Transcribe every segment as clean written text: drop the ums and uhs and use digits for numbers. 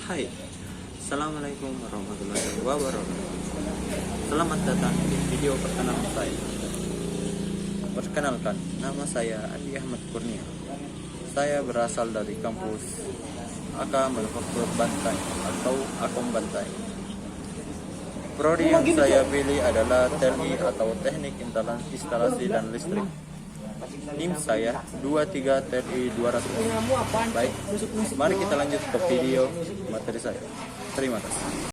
Hai, Assalamualaikum warahmatullahi wabarakatuh. Selamat datang di video perkenalan saya. Perkenalkan, nama saya Andi Ahmad Kurnia. Saya berasal dari kampus AK Manufaktur Bantai atau Akom Bantai. Prodi yang saya pilih adalah TNI atau Teknik Instalasi dan Listrik. NIM saya 23 TNI 200. Baik, mari kita lanjut ke video materi saya. Terima kasih.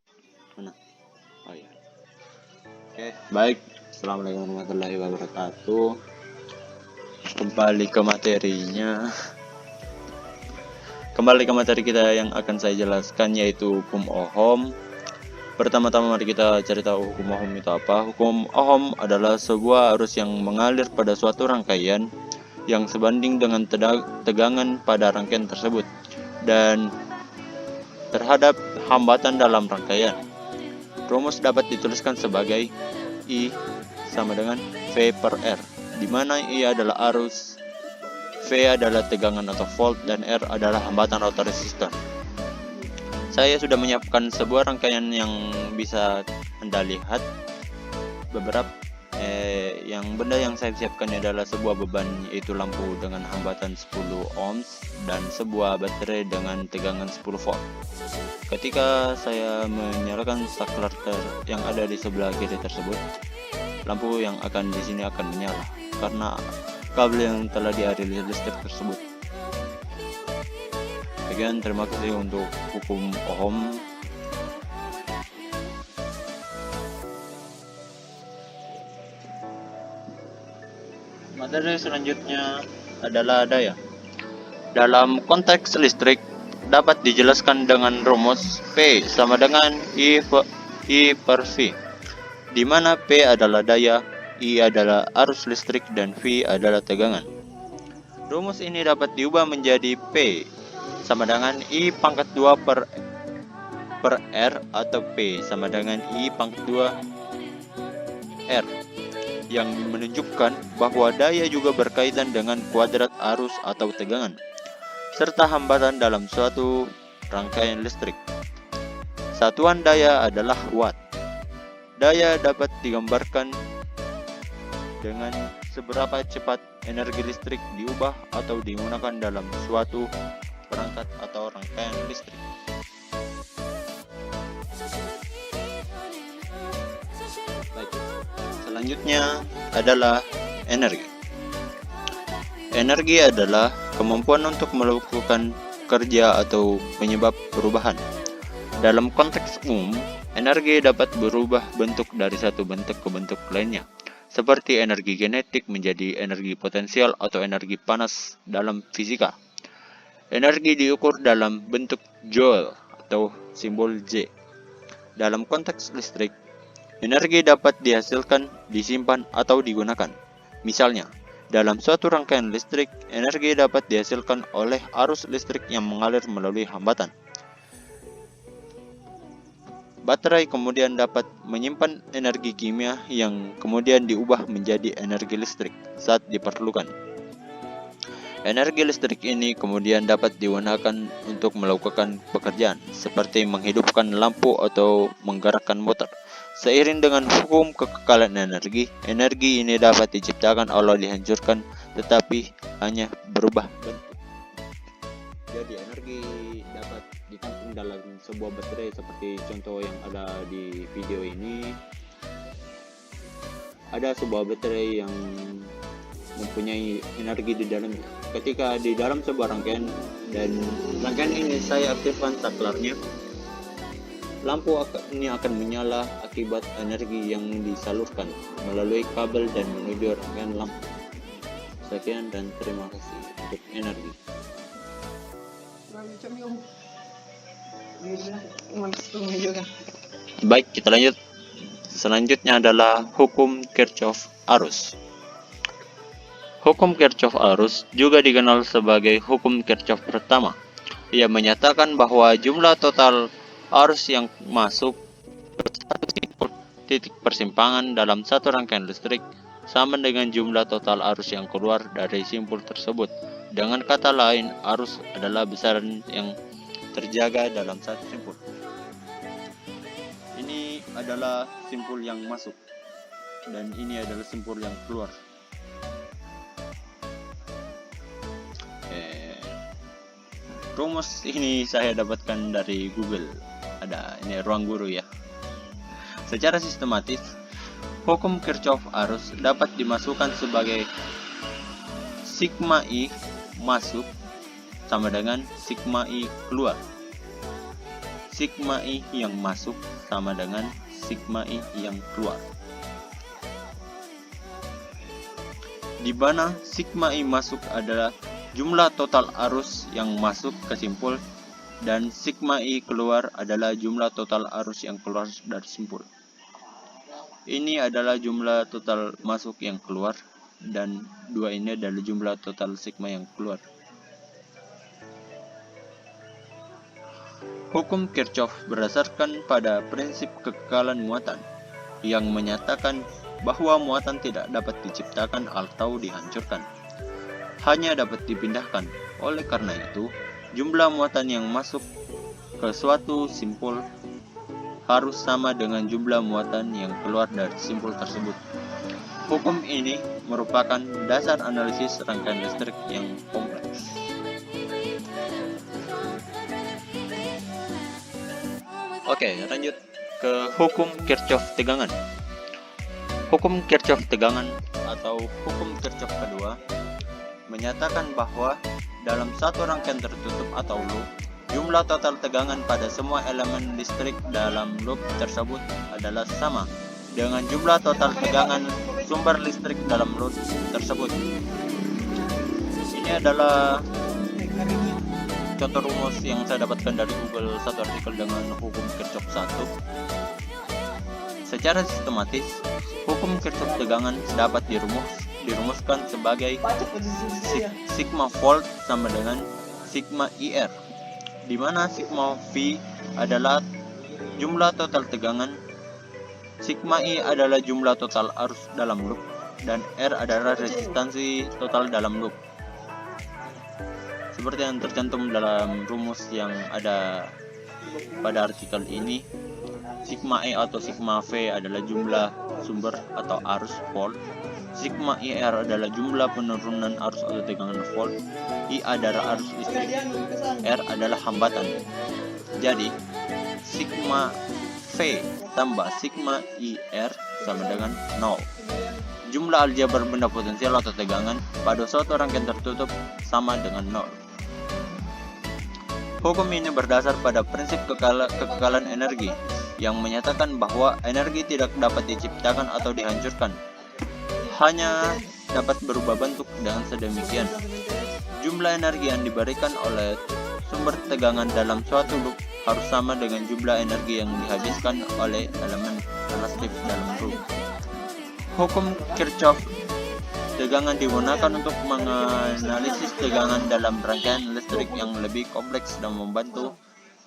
Oh ya. Oke, baik. Assalamualaikum warahmatullahi wabarakatuh. Kembali ke materinya. Kembali ke materi kita yang akan saya jelaskan, yaitu hukum Ohm. Pertama-tama mari kita cari tahu hukum Ohm itu apa. Hukum Ohm adalah sebuah arus yang mengalir pada suatu rangkaian yang sebanding dengan tegangan pada rangkaian tersebut dan terhadap hambatan dalam rangkaian. Rumus dapat dituliskan sebagai I sama dengan V per R, di mana I adalah arus, V adalah tegangan atau volt, dan R adalah hambatan atau resistor. Saya sudah menyiapkan sebuah rangkaian yang bisa Anda lihat. Benda yang saya siapkan adalah sebuah beban, yaitu lampu dengan hambatan 10 ohms dan sebuah baterai dengan tegangan 10 volt. Ketika saya menyalakan saklar yang ada di sebelah kiri tersebut, lampu yang akan di sini akan menyala karena kabel yang telah dialiri listrik tersebut. Sekian, terima kasih untuk hukum Ohm. Materi selanjutnya adalah daya. Dalam konteks listrik dapat dijelaskan dengan rumus P sama dengan I per V, di mana P adalah daya, I adalah arus listrik, dan V adalah tegangan. Rumus ini dapat diubah menjadi P sama dengan I pangkat 2 per R, atau P sama dengan I pangkat 2 R, yang menunjukkan bahwa daya juga berkaitan dengan kuadrat arus atau tegangan serta hambatan dalam suatu rangkaian listrik. Satuan daya adalah watt. Daya dapat digambarkan dengan seberapa cepat energi listrik diubah atau digunakan dalam suatu perangkat atau rangkaian listrik. Baik. Selanjutnya adalah energi. Energi adalah kemampuan untuk melakukan kerja atau penyebab perubahan. Dalam konteks umum, energi dapat berubah bentuk dari satu bentuk ke bentuk lainnya, seperti energi kinetik menjadi energi potensial atau energi panas dalam fisika. Energi diukur dalam bentuk joule atau simbol J. Dalam konteks listrik, energi dapat dihasilkan, disimpan, atau digunakan. Misalnya, dalam suatu rangkaian listrik, energi dapat dihasilkan oleh arus listrik yang mengalir melalui hambatan. Baterai kemudian dapat menyimpan energi kimia yang kemudian diubah menjadi energi listrik saat diperlukan. Energi listrik ini kemudian dapat digunakan untuk melakukan pekerjaan, seperti menghidupkan lampu atau menggerakkan motor. Seiring dengan hukum kekekalan energi, energi ini dapat diciptakan atau dihancurkan, tetapi hanya berubah bentuk. Jadi energi dapat ditampung dalam sebuah baterai seperti contoh yang ada di video ini. Ada sebuah baterai yang mempunyai energi di dalamnya. Ketika di dalam sebuah rangkaian, dan rangkaian ini saya aktifkan saklarnya, lampu ini akan menyala akibat energi yang disalurkan melalui kabel dan menuju rangkaian lampu. Sekian dan terima kasih untuk energi. Baik, kita lanjut. Selanjutnya adalah hukum Kirchhoff arus. Hukum Kirchhoff arus juga dikenal sebagai hukum Kirchhoff pertama. Ia menyatakan bahwa jumlah total arus yang masuk ke satu titik persimpangan dalam satu rangkaian listrik sama dengan jumlah total arus yang keluar dari simpul tersebut. Dengan kata lain, arus adalah besaran yang terjaga dalam satu simpul. Ini adalah simpul yang masuk dan ini adalah simpul yang keluar. Rumus ini saya dapatkan dari Google. Ada ini ruang guru ya. Secara sistematis, hukum Kirchhoff arus dapat dimasukkan sebagai sigma I masuk sama dengan sigma I keluar. Sigma I yang masuk sama dengan sigma I yang keluar. Di mana sigma I masuk adalah jumlah total arus yang masuk ke simpul dan sigma I keluar adalah jumlah total arus yang keluar dari simpul. Ini adalah jumlah total masuk yang keluar dan dua ini adalah jumlah total sigma yang keluar. Hukum Kirchhoff berdasarkan pada prinsip kekekalan muatan yang menyatakan bahwa muatan tidak dapat diciptakan atau dihancurkan, hanya dapat dipindahkan. Oleh karena itu, jumlah muatan yang masuk ke suatu simpul harus sama dengan jumlah muatan yang keluar dari simpul tersebut. Hukum ini merupakan dasar analisis rangkaian listrik yang kompleks. Oke, lanjut ke hukum Kirchhoff tegangan. Hukum Kirchhoff tegangan atau hukum Kirchhoff kedua menyatakan bahwa dalam satu rangkaian tertutup atau loop, jumlah total tegangan pada semua elemen listrik dalam loop tersebut adalah sama dengan jumlah total tegangan sumber listrik dalam loop tersebut. Ini adalah contoh rumus yang saya dapatkan dari Google, satu artikel dengan hukum Kirchhoff 1. Secara sistematis, hukum Kirchhoff tegangan dapat dirumuskan sebagai sigma volt sama dengan sigma IR, di mana sigma V adalah jumlah total tegangan, sigma I adalah jumlah total arus dalam loop, dan R adalah resistansi total dalam loop. Seperti yang tercantum dalam rumus yang ada pada artikel ini, sigma E atau sigma V adalah jumlah sumber atau arus volt, sigma IR adalah jumlah penurunan arus atau tegangan volt, I adalah arus listrik, R adalah hambatan. Jadi, sigma V tambah sigma IR sama dengan 0. Jumlah aljabar benda potensial atau tegangan pada suatu rangkaian tertutup sama dengan 0. Hukum ini berdasar pada prinsip kekekalan energi yang menyatakan bahwa energi tidak dapat diciptakan atau dihancurkan, hanya dapat berubah bentuk dengan sedemikian. Jumlah energi yang diberikan oleh sumber tegangan dalam suatu loop harus sama dengan jumlah energi yang dihabiskan oleh elemen resistif dalam loop. Hukum Kirchhoff tegangan digunakan untuk menganalisis tegangan dalam rangkaian listrik yang lebih kompleks dan membantu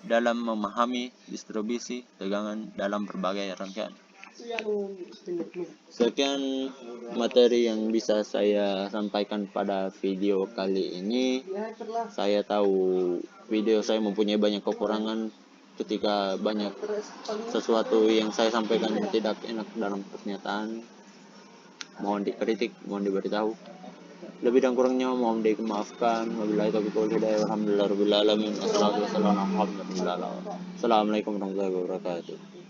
dalam memahami distribusi tegangan dalam berbagai rangkaian. Sekian materi yang bisa saya sampaikan pada video kali ini. Saya tahu video saya mempunyai banyak kekurangan ketika banyak sesuatu yang saya sampaikan yang tidak enak dalam pernyataan. Mohon dikritik, mohon diberitahu. Lebih dan kurangnya mohon dimaafkan. Wabillahi taufiq wal hidayah. Alhamdulillahirabbil alamin. Assalamualaikum warahmatullahi wabarakatuh.